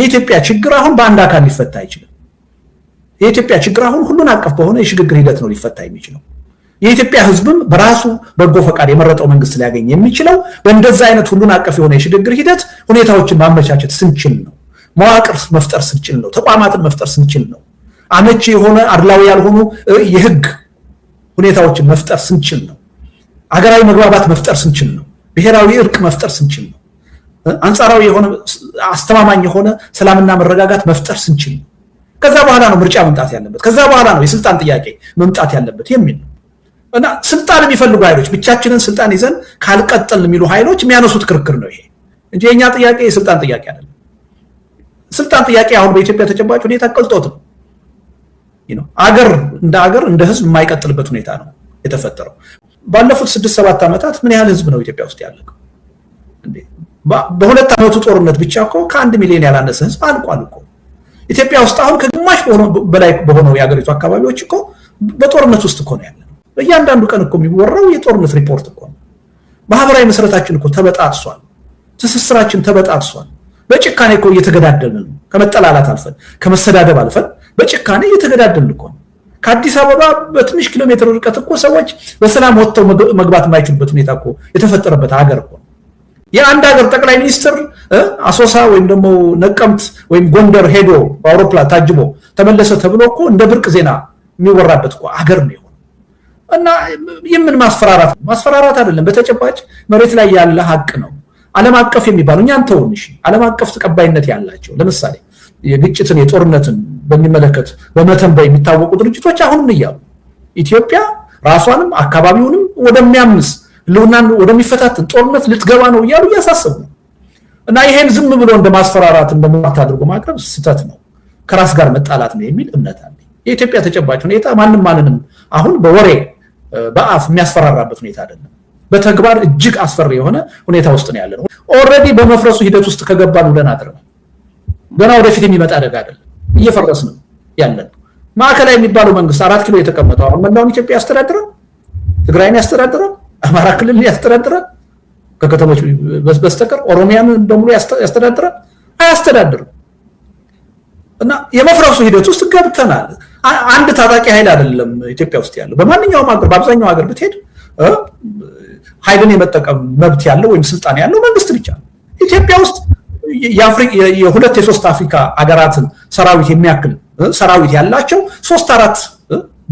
የኢትዮጵያ ችግር አሁን በአንድ አካል ሊፈታ አይችልም። የኢትዮጵያ ችግር አሁን ሁሉን አቀፍ በሆነ የሽግግር ሂደት ነው ሊፈታ የሚችለው። የኢትዮጵያ ህዝብም በራሱ በጎ ፈቃድ የመረጠው መንግስት ሊያገኝ የሚችለው በእንደዛ አይነት ሁሉን አቀፍ የሆነ የሽግግር ሂደት ሁኔታዎችን ማመቻቸት ስንችል ነው። መዋቅር መፍጠር ስንችል ነው። ተቋማትን መፍጠር ስንችል ነው። አመቺ የሆነ አድላዊ ያልሆኑ የህግ ሁኔታዎችን መፍጠር ስንችል ነው። አገራዊ መግባባት መፍጠር ስንችል ነው። ብሔራዊ እርቅ መፍጠር ስንችል ነው። አንጻራዊ የሆነ አስተማማኝ የሆነ ሰላምና መረጋጋት መፍጠር ስንችል ነው። ከዛ በኋላ ነው ምርጫ መምጣት ያለበት። ከዛ በኋላ ነው የስልጣን ጥያቄ መምጣት ያለበት የሚል ነው። እና ስልጣን የሚፈልጉ ኃይሎች ብቻችንን ስልጣን ይዘን ካልቀጠልን የሚሉ ኃይሎች የሚያነሱት ክርክር ነው ይሄ እንጂ የኛ ጥያቄ የስልጣን ጥያቄ አይደለም። ስልጣን ጥያቄ አሁን በኢትዮጵያ ተጨባጭ ሁኔታ ቀልጦት ነው አገር እንደ ህዝብ የማይቀጥልበት ሁኔታ ነው የተፈጠረው። ባለፉት 6-7 ዓመታት ምን ያህል ህዝብ ነው ኢትዮጵያ ውስጥ ያለው? በሁለት ዓመቱ ጦርነት ብቻ እኮ ከ1 ሚሊዮን ያላነሰ ህዝብ አልቋል እኮ ኢትዮጵያ ውስጥ። አሁን ከግማሽ በላይ በሆነው የሀገሪቱ አካባቢዎች እኮ በጦርነት ውስጥ እኮ ነው ያለው። በእያንዳንዱ ቀን እኮ የሚወራው የጦርነት ሪፖርት እኮ ነው። ማህበራዊ መሰረታችን እኮ ተበጣጥሷል። ትስስራችን ተበጣጥሷል። በጭካኔ እኮ እየተገዳደልን ነው። ከመጠላላት አልፈን ከመሰዳደብ አልፈን በጭካኔ እየተገዳደልን እኮ ነው። ከአዲስ አበባ በትንሽ ኪሎ ሜትር ርቀት እኮ ሰዎች በሰላም ወጥተው መግባት የማይችሉበት ሁኔታ እኮ የተፈጠረበት ሀገር እኮ ነው። የአንድ ሀገር ጠቅላይ ሚኒስትር አሶሳ ወይም ደግሞ ነቀምት ወይም ጎንደር ሄዶ በአውሮፕላን ታጅቦ ተመለሰ ተብሎ እኮ እንደ ብርቅ ዜና የሚወራበት እኮ ሀገር ነው። እና የምን ማስፈራራት አይደለም፣ በተጨባጭ መሬት ላይ ያለ ሀቅ ነው። ዓለም አቀፍ የሚባለው እኛን ተውን እሺ፣ ዓለም አቀፍ ተቀባይነት ያላቸው ለምሳሌ የግጭትን የጦርነትን በሚመለከት በመተንበይ የሚታወቁ ድርጅቶች አሁንም እያሉ ኢትዮጵያ ራሷንም አካባቢውንም ወደሚያምስ ህልውናን ወደሚፈታተን ጦርነት ልትገባ ነው እያሉ እያሳሰቡ ነው። እና ይሄን ዝም ብሎ እንደማስፈራራት እንደማት አድርጎ ማቅረብ ስህተት ነው፣ ከራስ ጋር መጣላት ነው የሚል እምነት አለ። የኢትዮጵያ ተጨባጭ ሁኔታ ማንንም አሁን በወሬ በአፍ የሚያስፈራራበት ሁኔታ አይደለም። በተግባር እጅግ አስፈሪ የሆነ ሁኔታ ውስጥ ነው ያለነው። ኦልሬዲ በመፍረሱ ሂደት ውስጥ ከገባን ብለን አድርገን ገና ወደፊት የሚመጣ አደጋ አይደለም፣ እየፈረስን ነው ያለን። ማዕከላዊ የሚባለው መንግስት 4 ኪሎ የተቀመጠው አሁን መላውን ኢትዮጵያ ያስተዳድራል፣ ትግራይን ያስተዳድራል፣ አማራ ክልልን ያስተዳድራል፣ ከከተሞች በስተቀር ኦሮሚያን በሙሉ ያስተዳድራል? አያስተዳድርም። እና የመፍረሱ ሂደት ውስጥ ገብተናል። አንድ ታጣቂ ኃይል አይደለም ኢትዮጵያ ውስጥ ያለው። በማንኛውም ሀገር በአብዛኛው ሀገር ብትሄድ ኃይልን የመጠቀም መብት ያለው ወይም ስልጣን ያለው መንግስት ብቻ ነው። ኢትዮጵያ ውስጥ የ2-3 አፍሪካ ሀገራትን ሰራዊት የሚያክል ሰራዊት ያላቸው 3-4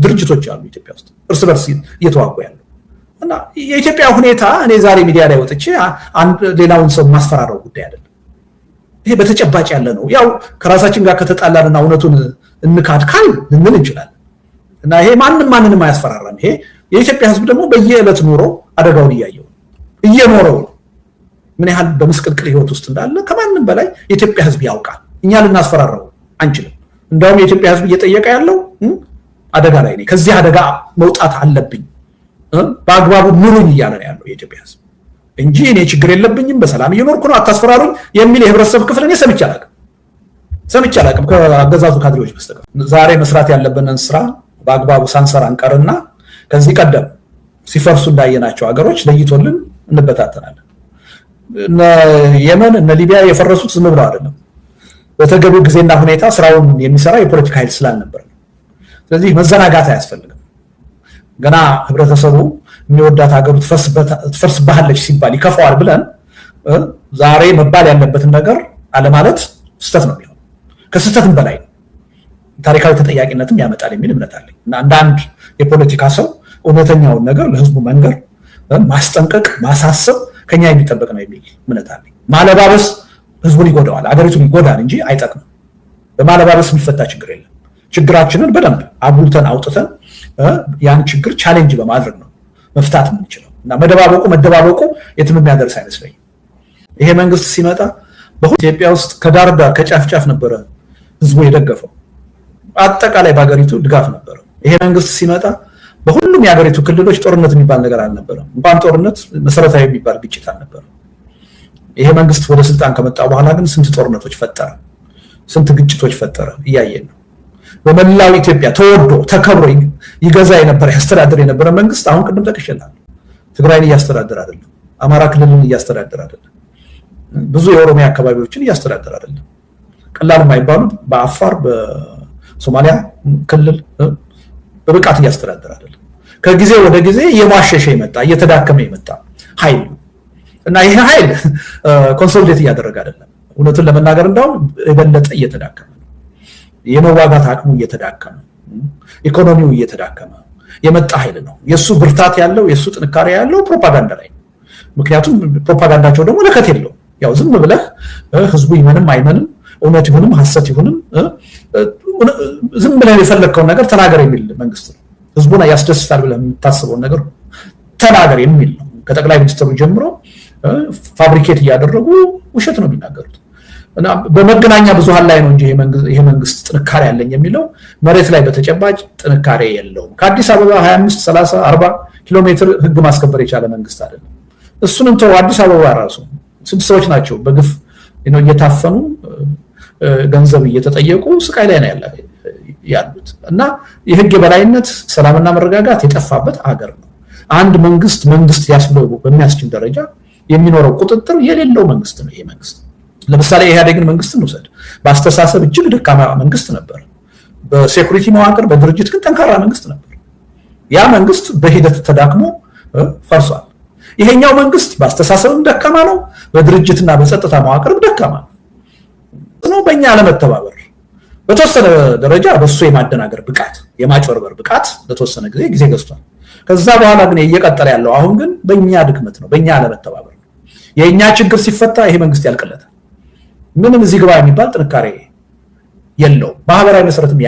ድርጅቶች አሉ ኢትዮጵያ ውስጥ እርስ በርስ እየተዋጉ ያሉ። እና የኢትዮጵያ ሁኔታ እኔ ዛሬ ሚዲያ ላይ ወጥቼ ሌላውን ሰው ማስፈራራው ጉዳይ አይደለም። ይሄ በተጨባጭ ያለ ነው። ያው ከራሳችን ጋር ከተጣላንና እውነቱን እንካድካል ልንል እንችላለን። እና ይሄ ማንንም አያስፈራራም። ይሄ የኢትዮጵያ ህዝብ ደግሞ በየዕለት ኑሮ አደጋውን እየኖረው ነው። ምን ያህል በመስቀልቅል ህይወት ውስጥ እንዳለ ከማንም በላይ የኢትዮጵያ ህዝብ ያውቃል። እኛ ልናስፈራራው አንችልም። እንደውም የኢትዮጵያ ህዝብ እየጠየቀ ያለው አደጋ ላይ ነኝ፣ ከዚህ አደጋ መውጣት አለብኝ፣ በአግባቡ ኑሩኝ እያለ ነው ያለው የኢትዮጵያ ህዝብ እንጂ እኔ ችግር የለብኝም በሰላም እየኖርኩ ነው አታስፈራሩኝ የሚል የህብረተሰብ ክፍል እኔ ሰምቼ አላውቅም ከአገዛዙ ካድሬዎች በስተቀር። ዛሬ መስራት ያለብንን ስራ በአግባቡ ሳንሰራ እንቀርና ከዚህ ቀደም ሲፈርሱ እንዳየናቸው ሀገሮች ለይቶልን እንበታተናለን። የመን እነ ሊቢያ የፈረሱት ዝም ብለው አይደለም፣ በተገቢው ጊዜና ሁኔታ ስራውን የሚሰራ የፖለቲካ ኃይል ስላልነበር ነው። ስለዚህ መዘናጋት አያስፈልግም። ገና ህብረተሰቡ የሚወዳት ሀገሩ ትፈርስብሃለች ሲባል ይከፋዋል ብለን ዛሬ መባል ያለበትን ነገር አለማለት ስህተት ነው የሚሆነው። ከስህተትም በላይ ታሪካዊ ተጠያቂነትም ያመጣል የሚል እምነት አለኝ። እና አንዳንድ የፖለቲካ ሰው እውነተኛውን ነገር ለህዝቡ መንገር፣ ማስጠንቀቅ፣ ማሳሰብ ከኛ የሚጠበቅ ነው የሚል እምነት አለኝ። ማለባበስ ህዝቡን ይጎዳዋል፣ አገሪቱን ይጎዳል እንጂ አይጠቅምም። በማለባበስ የሚፈታ ችግር የለም። ችግራችንን በደንብ አጉልተን አውጥተን ያን ችግር ቻሌንጅ በማድረግ ነው መፍታት የምንችለው። እና መደባበቁ የትም የሚያደርስ አይመስለኝም። ይሄ መንግስት ሲመጣ በኢትዮጵያ ውስጥ ከዳር ዳር ከጫፍ ጫፍ ነበረ ህዝቡ የደገፈው፣ አጠቃላይ በሀገሪቱ ድጋፍ ነበረ። ይሄ መንግስት ሲመጣ በሁሉም የሀገሪቱ ክልሎች ጦርነት የሚባል ነገር አልነበረም። እንኳን ጦርነት መሰረታዊ የሚባል ግጭት አልነበረም። ይሄ መንግስት ወደ ስልጣን ከመጣ በኋላ ግን ስንት ጦርነቶች ፈጠረ፣ ስንት ግጭቶች ፈጠረ እያየን ነው። በመላው ኢትዮጵያ ተወዶ ተከብሮ ይገዛ የነበረ ያስተዳድር የነበረ መንግስት አሁን ቅድም ጠቅሼልሃለሁ፣ ትግራይን እያስተዳደረ አይደለም፣ አማራ ክልልን እያስተዳደረ አይደለም፣ ብዙ የኦሮሚያ አካባቢዎችን እያስተዳደረ አይደለም። ቀላል የማይባሉ በአፋር በሶማሊያ ክልል በብቃት እያስተዳደረ አይደለም። ከጊዜ ወደ ጊዜ የማሸሸ ይመጣ እየተዳከመ ይመጣ ኃይል እና ይሄ ኃይል ኮንሶሊዴት እያደረገ አይደለም። እውነቱን ለመናገር እንደው የበለጠ እየተዳከመ ነው። የመዋጋት አቅሙ እየተዳከመ፣ ኢኮኖሚው እየተዳከመ የመጣ ኃይል ነው። የሱ ብርታት ያለው የሱ ጥንካሬ ያለው ፕሮፓጋንዳ ላይ ነው። ምክንያቱም ፕሮፓጋንዳቸው ደግሞ ለከት የለው። ያው ዝም ብለህ ህዝቡ ይመንም አይመንም እውነት ይሁንም ሐሰት ይሁንም ዝም ብለህ የፈለከውን ነገር ተናገር የሚል መንግስት ነው። ህዝቡን ያስደስታል ብለህ የምታስበውን ነገር ተናገር የሚል ነው። ከጠቅላይ ሚኒስትሩ ጀምሮ ፋብሪኬት እያደረጉ ውሸት ነው የሚናገሩት እና በመገናኛ ብዙሃን ላይ ነው እንጂ ይሄ መንግስት ጥንካሬ ያለኝ የሚለው መሬት ላይ በተጨባጭ ጥንካሬ የለውም። ከአዲስ አበባ 25 30 40 ኪሎ ሜትር ህግ ማስከበር የቻለ መንግስት አይደለም። እሱንም ተው አዲስ አበባ ራሱ ስንት ሰዎች ናቸው በግፍ እየታፈኑ ገንዘብ እየተጠየቁ ስቃይ ላይ ነው ያሉት እና የህግ የበላይነት ሰላምና መረጋጋት የጠፋበት ሀገር ነው። አንድ መንግስት ያስብለው በሚያስችል ደረጃ የሚኖረው ቁጥጥር የሌለው መንግስት ነው ይሄ መንግስት። ለምሳሌ ኢህአዴግን መንግስት እንውሰድ። በአስተሳሰብ እጅግ ደካማ መንግስት ነበር። በሴኩሪቲ መዋቅር በድርጅት ግን ጠንካራ መንግስት ነበር። ያ መንግስት በሂደት ተዳክሞ ፈርሷል። ይሄኛው መንግስት በአስተሳሰብም ደካማ ነው፣ በድርጅትና በጸጥታ መዋቅርም ደካማ ነው። በእኛ አለመተባበር በተወሰነ ደረጃ በሱ የማደናገር ብቃት የማጭበርበር ብቃት ለተወሰነ ጊዜ ገዝቷል። ከዛ በኋላ ግን እየቀጠለ ያለው አሁን ግን በእኛ ድክመት ነው፣ በእኛ አለመተባበር ነው። የእኛ ችግር ሲፈታ ይሄ መንግስት ያልቀለታል። ምንም እዚህ ግባ የሚባል ጥንካሬ የለው። ማህበራዊ መሰረትም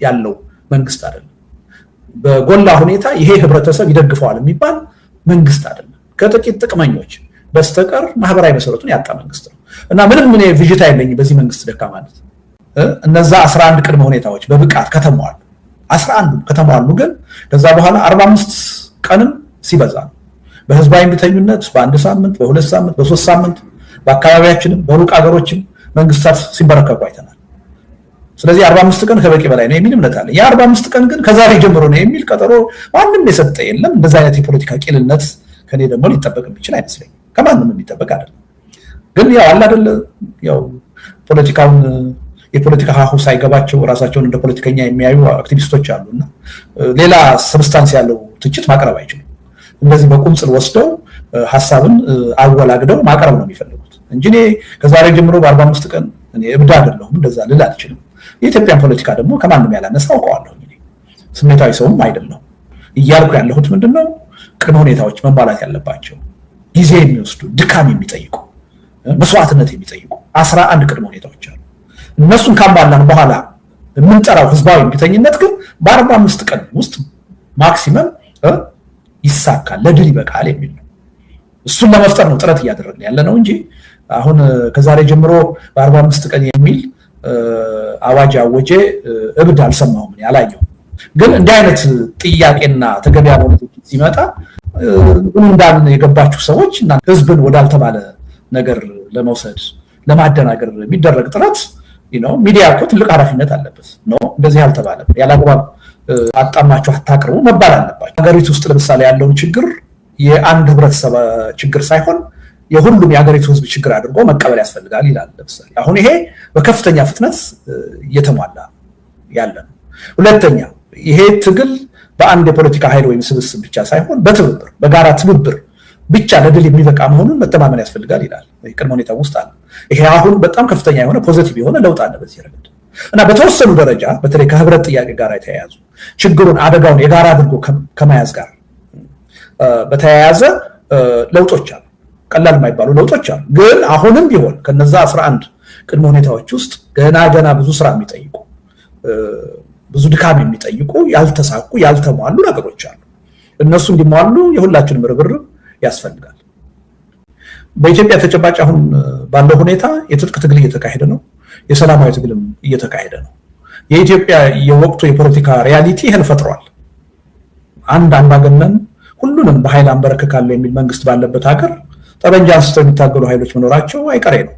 ያለው መንግስት አይደለም። በጎላ ሁኔታ ይሄ ህብረተሰብ ይደግፈዋል የሚባል መንግስት አይደለም። ከጥቂት ጥቅመኞች በስተቀር ማህበራዊ መሰረቱን ያጣ መንግስት ነው እና ምንም ምን ቪዥታ የለኝም በዚህ መንግስት ደካማነት። እነዛ 11 ቅድመ ሁኔታዎች በብቃት ከተሟሉ 11 ከተሟሉ ግን ከዛ በኋላ 45 ቀንም ሲበዛ ነው በህዝባዊ እምቢተኝነት በአንድ ሳምንት በሁለት ሳምንት በሶስት ሳምንት በአካባቢያችንም በሩቅ ሀገሮችም መንግስታት ሲበረከኩ አይተናል። ስለዚህ 45 ቀን ከበቂ በላይ ነው የሚል እምነት አለ። ያ 45 ቀን ግን ከዛሬ ጀምሮ ነው የሚል ቀጠሮ ማንም የሰጠ የለም። እንደዛ አይነት የፖለቲካ ቂልነት ከኔ ደግሞ ሊጠበቅ የሚችል አይመስለኝም። ከማንም የሚጠበቅ አይደለም። ግን ያው አለ አይደል ያው ፖለቲካውን የፖለቲካ ሀሁ ሳይገባቸው ራሳቸውን እንደ ፖለቲከኛ የሚያዩ አክቲቪስቶች አሉና ሌላ ሰብስታንስ ያለው ትችት ማቅረብ አይችሉም። እንደዚህ በቁምጽል ወስደው ሐሳብን አወላግደው ማቅረብ ነው የሚፈልጉት እንጂ እኔ ከዛሬ ጀምሮ በ45 ቀን እኔ እብድ አይደለሁም እንደዛ ልል አልችልም። የኢትዮጵያን ፖለቲካ ደግሞ ከማንም ያላነሳ አውቀዋለሁ። እኔ ስሜታዊ ሰውም አይደለሁም። እያልኩ ያለሁት ምንድነው ቅድመ ሁኔታዎች መሟላት ያለባቸው ጊዜ የሚወስዱ ድካም የሚጠይቁ መስዋዕትነት የሚጠይቁ 11 ቅድመ ሁኔታዎች አሉ። እነሱን ካሟላን በኋላ የምንጠራው ህዝባዊ እምቢተኝነት ግን በ45 ቀን ውስጥ ማክሲመም ይሳካል ለድል ይበቃል የሚል ነው። እሱን ለመፍጠር ነው ጥረት እያደረግን ያለ ነው እንጂ አሁን ከዛሬ ጀምሮ በ45 ቀን የሚል አዋጅ አወጀ እብድ አልሰማሁም ያላየው። ግን እንዲህ አይነት ጥያቄና ተገቢ ያልሆነ ሲመጣ እንዳን የገባችሁ ሰዎች እና ህዝብን ወዳልተባለ ነገር ለመውሰድ ለማደናገር የሚደረግ ጥረት ሚዲያ እኮ ትልቅ ኃላፊነት አለበት ነው። እንደዚህ አልተባለም ያላግባብ አጣማችሁ አታቅርቡ መባል አለባችሁ። ሀገሪቱ ውስጥ ለምሳሌ ያለውን ችግር የአንድ ህብረተሰብ ችግር ሳይሆን የሁሉም የሀገሪቱ ህዝብ ችግር አድርጎ መቀበል ያስፈልጋል ይላል። ለምሳሌ አሁን ይሄ በከፍተኛ ፍጥነት እየተሟላ ያለ ነው። ሁለተኛ ይሄ ትግል በአንድ የፖለቲካ ኃይል ወይም ስብስብ ብቻ ሳይሆን በትብብር በጋራ ትብብር ብቻ ለድል የሚበቃ መሆኑን መተማመን ያስፈልጋል ይላል። ቅድመ ሁኔታ ውስጥ አለ። ይሄ አሁን በጣም ከፍተኛ የሆነ ፖዚቲቭ የሆነ ለውጥ አለ በዚህ ረገድ እና በተወሰኑ ደረጃ በተለይ ከህብረት ጥያቄ ጋር የተያያዙ ችግሩን አደጋውን የጋራ አድርጎ ከመያዝ ጋር በተያያዘ ለውጦች አሉ። ቀላል የማይባሉ ለውጦች አሉ። ግን አሁንም ቢሆን ከነዛ 11 ቅድመ ሁኔታዎች ውስጥ ገና ብዙ ስራ የሚጠይቁ ብዙ ድካም የሚጠይቁ ያልተሳኩ ያልተሟሉ ነገሮች አሉ። እነሱ እንዲሟሉ የሁላችንም ርብርብ ያስፈልጋል። በኢትዮጵያ ተጨባጭ አሁን ባለው ሁኔታ የትጥቅ ትግል እየተካሄደ ነው። የሰላማዊ ትግልም እየተካሄደ ነው። የኢትዮጵያ የወቅቱ የፖለቲካ ሪያሊቲ ይህን ፈጥሯል። አንድ አምባገነን ሁሉንም በኃይል አንበረክካለሁ የሚል መንግስት ባለበት ሀገር ጠበንጃ አንስተው የሚታገሉ ኃይሎች መኖራቸው አይቀሬ ነው።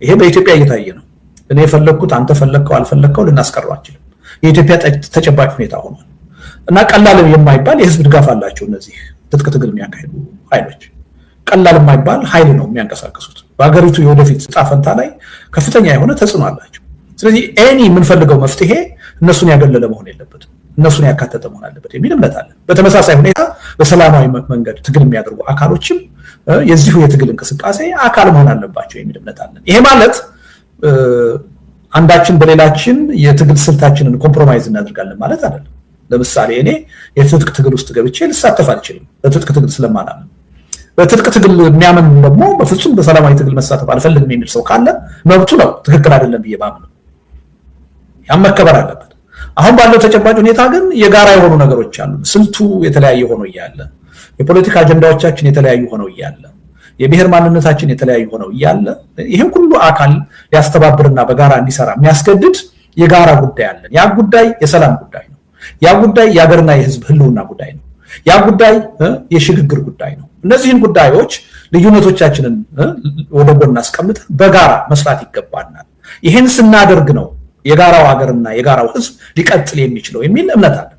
ይሄ በኢትዮጵያ እየታየ ነው። እኔ የፈለግኩት አንተ ፈለግከው አልፈለግከው ልናስቀረው አንችልም። የኢትዮጵያ ተጨባጭ ሁኔታ ሆኗል እና ቀላል የማይባል የህዝብ ድጋፍ አላቸው እነዚህ ትጥቅ ትግል የሚያካሂዱ ኃይሎች። ቀላል የማይባል ኃይል ነው የሚያንቀሳቀሱት። በሀገሪቱ የወደፊት ዕጣ ፈንታ ላይ ከፍተኛ የሆነ ተጽዕኖ አላቸው። ስለዚህ ኤኒ የምንፈልገው መፍትሄ እነሱን ያገለለ መሆን የለበትም እነሱን ያካተተ መሆን አለበት የሚል እምነት አለ በተመሳሳይ ሁኔታ በሰላማዊ መንገድ ትግል የሚያደርጉ አካሎችም የዚሁ የትግል እንቅስቃሴ አካል መሆን አለባቸው የሚል እምነት አለ ይሄ ማለት አንዳችን በሌላችን የትግል ስልታችንን ኮምፕሮማይዝ እናደርጋለን ማለት አይደለም ለምሳሌ እኔ የትጥቅ ትግል ውስጥ ገብቼ ልሳተፍ አልችልም በትጥቅ ትግል ስለማናምን በትጥቅ ትግል የሚያምን ደግሞ በፍጹም በሰላማዊ ትግል መሳተፍ አልፈልግም የሚል ሰው ካለ መብቱ ነው ትክክል አይደለም ብዬ ማምነው ያም መከበር አለበት አሁን ባለው ተጨባጭ ሁኔታ ግን የጋራ የሆኑ ነገሮች አሉ ስልቱ የተለያየ ሆኖ ይያለ የፖለቲካ አጀንዳዎቻችን የተለያዩ ሆነው ይያለ የብሔር ማንነታችን የተለያዩ ሆነው ይያለ ይሄን ሁሉ አካል ያስተባብርና በጋራ እንዲሰራ የሚያስገድድ የጋራ ጉዳይ አለ ያ ጉዳይ የሰላም ጉዳይ ነው ያ ጉዳይ የሀገርና የህዝብ ህልውና ጉዳይ ነው ያ ጉዳይ የሽግግር ጉዳይ ነው እነዚህን ጉዳዮች ልዩነቶቻችንን ወደ ጎን አስቀምጠን በጋራ መስራት ይገባናል ይሄን ስናደርግ ነው የጋራው ሀገርና የጋራው ህዝብ ሊቀጥል የሚችለው የሚል እምነት አለ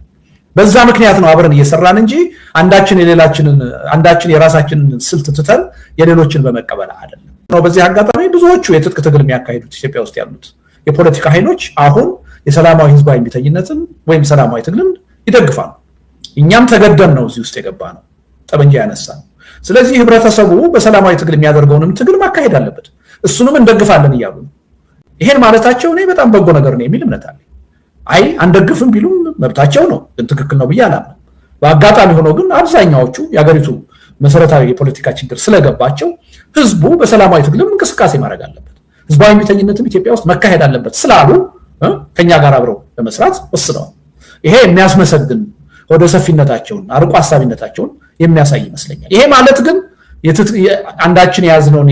በዛ ምክንያት ነው አብረን እየሰራን እንጂ አንዳችን የራሳችንን ስልት ትተን የሌሎችን በመቀበል አይደለም ነው በዚህ አጋጣሚ ብዙዎቹ የትጥቅ ትግል የሚያካሂዱት ኢትዮጵያ ውስጥ ያሉት የፖለቲካ ኃይሎች አሁን የሰላማዊ ህዝባዊ እምቢተኝነትን ወይም ሰላማዊ ትግልን ይደግፋሉ እኛም ተገደን ነው እዚህ ውስጥ የገባ ነው ጠበንጃ ያነሳን ስለዚህ ህብረተሰቡ በሰላማዊ ትግል የሚያደርገውንም ትግል ማካሄድ አለበት እሱንም እንደግፋለን ይያሉ ይሄን ማለታቸው ነው በጣም በጎ ነገር ነው የሚል እምነት አለ አይ አንደግፍም ቢሉም መብታቸው ነው ግን ትክክል ነው ብያለሁ በአጋጣሚ ሆኖ ግን አብዛኛዎቹ ያገሪቱ መሰረታዊ የፖለቲካ ችግር ስለገባቸው ህዝቡ በሰላማዊ ትግልም እንቅስቃሴ ማድረግ አለበት ህዝባዊ እምቢተኝነትም ኢትዮጵያ ውስጥ መካሄድ አለበት ስላሉ ከኛ ጋር አብረው ለመስራት ወስነዋል ይሄ የሚያስመሰግን ወደ ሰፊነታቸውን አርቆ ሐሳቢነታቸውን የሚያሳይ ይመስለኛል ይሄ ማለት ግን አንዳችን ያዝነውን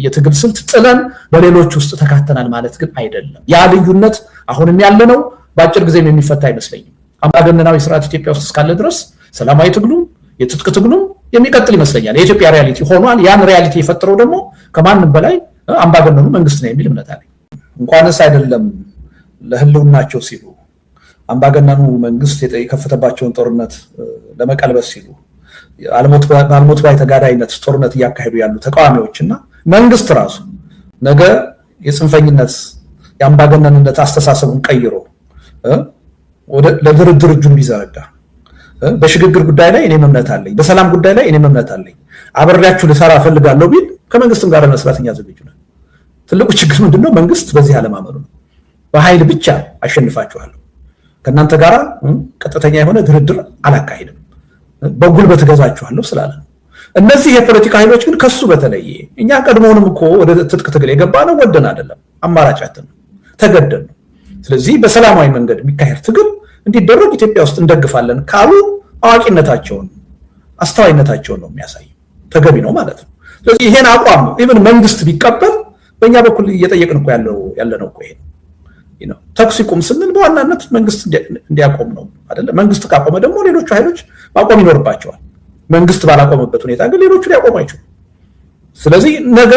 የትግል ስልት ጥለን በሌሎች ውስጥ ተካተናል ማለት ግን አይደለም ያ ልዩነት አሁንም ያለነው በአጭር ጊዜ የሚፈታ አይመስለኝም አምባገነናዊ ስርዓት ኢትዮጵያ ውስጥ እስካለ ድረስ ሰላማዊ ትግሉም የትጥቅ ትግሉም የሚቀጥል ይመስለኛል የኢትዮጵያ ሪያሊቲ ሆኗል ያን ሪያሊቲ የፈጠረው ደግሞ ከማንም በላይ አምባገነኑ መንግስት ነው የሚል እምነት አለኝ እንኳንስ አይደለም ለህልውናቸው ሲሉ አምባገነኑ መንግስት የከፈተባቸውን ጦርነት ለመቀልበስ ሲሉ አልሞት ባይ ተጋዳይነት ጦርነት ያካሄዱ ያሉ ተቃዋሚዎችና መንግስት ራሱ ነገ የጽንፈኝነት የአምባገነንነት አስተሳሰቡን ቀይሮ ወደ ለድርድር እጁን ቢዘረጋ በሽግግር ጉዳይ ላይ እኔም እምነት አለኝ በሰላም ጉዳይ ላይ እኔም እምነት አለኝ አብሬያችሁ ልሰራ ፈልጋለሁ ቢል ከመንግስትም ጋር መስራትኛ ዝግጁ ነን ትልቁ ችግር ምንድነው መንግስት በዚህ አለማመኑ ነው በኃይል ብቻ አሸንፋችኋለሁ ከናንተ ጋር ቀጥተኛ የሆነ ድርድር አላካሂድም በጉልበት ገዛችኋለሁ ስላለ እነዚህ የፖለቲካ ኃይሎች ግን ከሱ በተለየ እኛ ቀድሞውንም እኮ ወደ ትጥቅ ትግል የገባነው ወደን አይደለም አማራጫችን ተገደን ስለዚህ በሰላማዊ መንገድ የሚካሄድ ትግል እንዲደረግ ኢትዮጵያ ውስጥ እንደግፋለን ካሉ አዋቂነታቸውን አስተዋይነታቸውን ነው የሚያሳየው ተገቢ ነው ማለት ነው ስለዚህ ይሄን አቋም ኢቭን መንግስት ቢቀበል በእኛ በኩል እየጠየቅን እኮ ያለነው እኮ ይሄ ነው ተኩስ ይቁም ስንል በዋናነት መንግስት እንዲያቆም ነው አይደለ መንግስት ካቆመ ደግሞ ሌሎች ኃይሎች ማቆም ይኖርባቸዋል መንግስት ባላቆመበት ሁኔታ ግን ሌሎቹ ሊያቆሙ አይችሉም ስለዚህ ነገ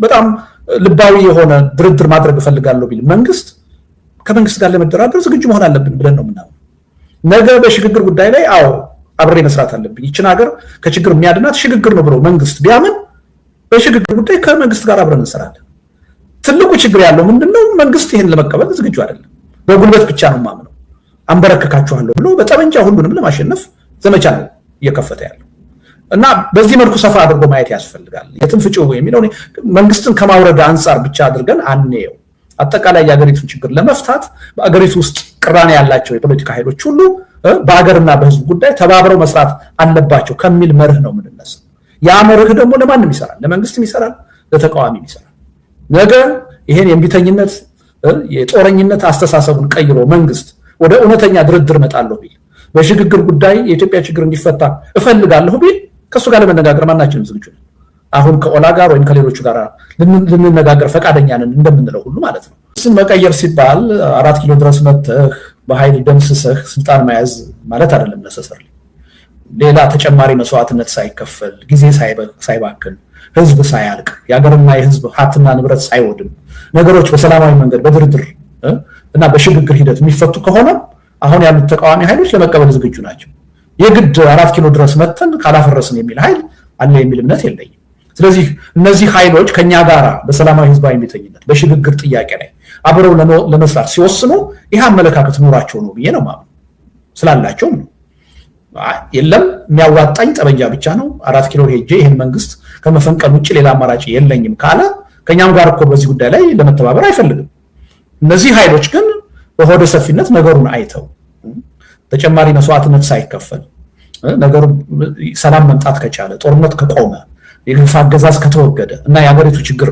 በጣም ልባዊ የሆነ ድርድር ማድረግ ፈልጋለሁ ቢል መንግስት ከመንግስት ጋር ለመደራደር ዝግጁ መሆን አለብን ብለን ነው ምናምን ነገ በሽግግር ጉዳይ ላይ አዎ አብሬ መስራት አለብኝ ይችን ሀገር ከችግር የሚያድናት ሽግግር ነው ብሎ መንግስት ቢያምን በሽግግር ጉዳይ ከመንግስት ጋር አብረን እንሰራለን ትልቁ ችግር ያለው ምንድነው መንግስት ይሄን ለመቀበል ዝግጁ አይደለም በጉልበት ብቻ ነው ማምነው አንበረከካችኋለሁ ብሎ በጠመንጃ ሁሉንም ለማሸነፍ ዘመቻ ነው እየከፈተ ያለው እና በዚህ መልኩ ሰፋ አድርጎ ማየት ያስፈልጋል የትንፍጭው የሚለው መንግስትን ከማውረድ አንፃር ብቻ አድርገን አንየው አጠቃላይ የሀገሪቱን ችግር ለመፍታት በአገሪቱ ውስጥ ቅራኔ ያላቸው የፖለቲካ ኃይሎች ሁሉ በአገርና በህዝብ ጉዳይ ተባብረው መስራት አለባቸው ከሚል መርህ ነው የምንነሳው ያ መርህ ደግሞ ለማንም ይሰራል ለመንግስትም ይሰራል ለተቃዋሚም ይሰራል ነገ ይሄን የእምቢተኝነት የጦረኝነት አስተሳሰቡን ቀይሮ መንግስት ወደ እውነተኛ ድርድር መጣለሁ ቢል በሽግግር ጉዳይ የኢትዮጵያ ችግር እንዲፈታ እፈልጋለሁ ቢል ከሱ ጋር ለመነጋገር ማናችንም ዝግጁ ነን አሁን ከኦላ ጋር ወይም ከሌሎቹ ጋር ልንነጋገር ፈቃደኛ ነን እንደምንለው ሁሉ ማለት ነው ስም መቀየር ሲባል 4 ኪሎ ድረስ መጥተህ በኃይል ደምስሰህ ስልጣን መያዝ ማለት አይደለም necessarily ሌላ ተጨማሪ መስዋዕትነት ሳይከፈል ጊዜ ሳይባክን ህዝብ ሳያልቅ ያገርና የህዝብ ሀብትና ንብረት ሳይወድም ነገሮች በሰላማዊ መንገድ በድርድር እና በሽግግር ሂደት የሚፈቱ ከሆነ አሁን ያሉት ተቃዋሚ ኃይሎች ለመቀበል ዝግጁ ናቸው የግድ 4 ኪሎ ድረስ መጥተን ካላፈረስን የሚል ኃይል አለ የሚል እምነት የለኝም ስለዚህ እነዚህ ኃይሎች ከኛ ጋር በሰላማዊ ህዝባዊ እምቢተኝነት በሽግግር ጥያቄ ላይ አብረው ለመስራት ሲወስኑ ይሄ አመለካከት ኑራቸው ነው ብዬ ነው ማለት ስላላቸው ነው። የለም የሚያዋጣኝ ጠበንጃ ብቻ ነው 4 ኪሎ ሄጄ ይሄን መንግስት ከመፈንቀል ውጭ ሌላ አማራጭ የለኝም ካለ ከኛም ጋር እኮ በዚህ ጉዳይ ላይ ለመተባበር አይፈልግም። እነዚህ ኃይሎች ግን በሆደ ሰፊነት ነገሩን አይተው ተጨማሪ መስዋዕትነት ሳይከፈል ነገሩ ሰላም መምጣት ከቻለ ጦርነት ከቆመ የግፍ አገዛዝ ከተወገደ እና የሀገሪቱ ችግር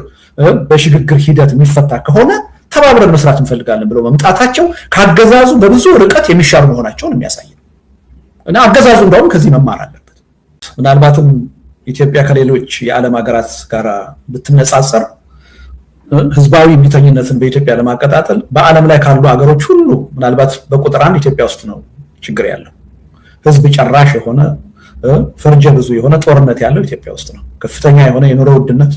በሽግግር ሂደት የሚፈታ ከሆነ ተባብረን መስራት እንፈልጋለን ብለው መምጣታቸው ካገዛዙ በብዙ ርቀት የሚሻሉ መሆናቸውን የሚያሳይ ነው። እና አገዛዙ እንደውም ከዚህ መማር አለበት። ምናልባትም ኢትዮጵያ ከሌሎች የዓለም ሀገራት ጋር ብትነጻጸር ህዝባዊ ቢተኝነትን በኢትዮጵያ ለማቀጣጠል በዓለም ላይ ካሉ ሀገሮች ሁሉ ምናልባት በቁጥር 1 ኢትዮጵያ ውስጥ ነው ችግር ያለው። ህዝብ ጨራሽ የሆነ ፈርጀ ብዙ የሆነ ጦርነት ያለው ኢትዮጵያ ውስጥ ነው። ከፍተኛ የሆነ የኑሮ ውድነት፣